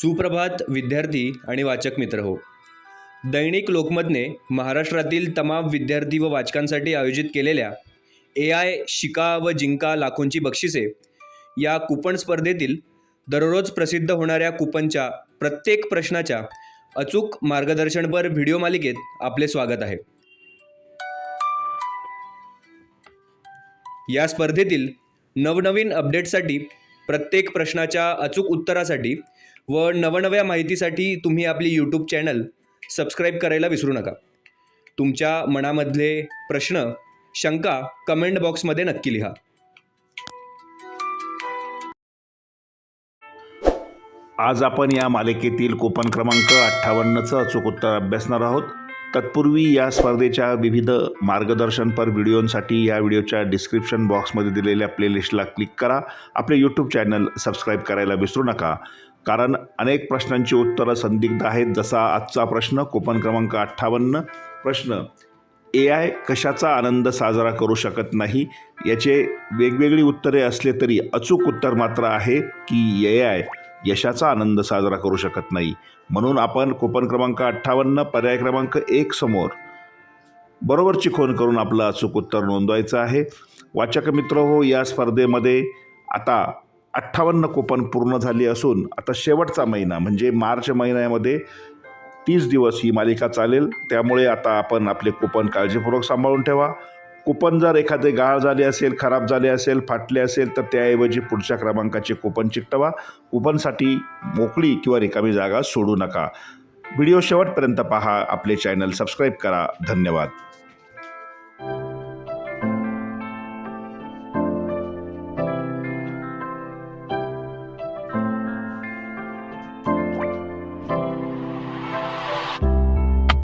सुप्रभात विद्यार्थी आणि वाचक मित्र हो. दैनिक लोकमतने महाराष्ट्रातील तमाम विद्यार्थी व वाचकांसाठी आयोजित केलेल्या AI शिका व जिंका लाखोंची बक्षिसे या कूपन स्पर्धेतील दररोज प्रसिद्ध होणाऱ्या कूपनच्या प्रत्येक प्रश्नाच्या अचूक मार्गदर्शनपर व्हिडिओ मालिकेत आपले स्वागत आहे. या स्पर्धेतील नवनवीन अपडेट्ससाठी, प्रत्येक प्रश्नाच्या अचूक उत्तरासाठी व नवनव्या माहितीसाठी तुम्ही आपली यूट्यूब चॅनल सबस्क्राईब करायला विसरू नका. तुमच्या मनामधले प्रश्न, शंका कमेंट बॉक्समध्ये नक्की लिहा. आज आपण या मालिकेतील कूपन क्रमांक 58चं अचूक उत्तर अभ्यासणार आहोत. तत्पूर्वी या स्पर्धेच्या विविध मार्गदर्शनपर व्हिडिओंसाठी या व्हिडिओच्या डिस्क्रिप्शन बॉक्समध्ये दिलेल्या प्लेलिस्टला क्लिक करा. आपले यूट्यूब चॅनल सबस्क्राईब करायला विसरू नका, कारण अनेक प्रश्नांची उत्तरं संदिग्ध आहेत. जसा आजचा प्रश्न कूपन क्रमांक 58. प्रश्न: AI कशाचा आनंद साजरा करू शकत नाही? याचे वेगवेगळी उत्तरे असले तरी अचूक उत्तर मात्र आहे की AI यशाचा आनंद साजरा करू शकत नाही. म्हणून आपण कूपन क्रमांक 58 पर्याय क्रमांक 1 समोर बरोबरची खूण करून आपलं अचूक उत्तर नोंदवायचं आहे. वाचक मित्र हो, या स्पर्धेमध्ये आता 58 कूपन पूर्ण झाली असून आता शेवटचा महिना म्हणजे मार्च महिन्यामध्ये 30 दिवस ही मालिका चालेल. त्यामुळे आता आपण आपले कूपन काळजीपूर्वक सांभाळून ठेवा. कूपन जर एखादे गाळ झाले असेल, खराब झाले असेल, फाटले असेल तर त्याऐवजी पुढच्या क्रमांकाचे कूपन चिकटवा. कूपनसाठी मोकळी किंवा रिकामी जागा सोडू नका. व्हिडिओ शेवटपर्यंत पहा. आपले चॅनल सबस्क्राईब करा. धन्यवाद.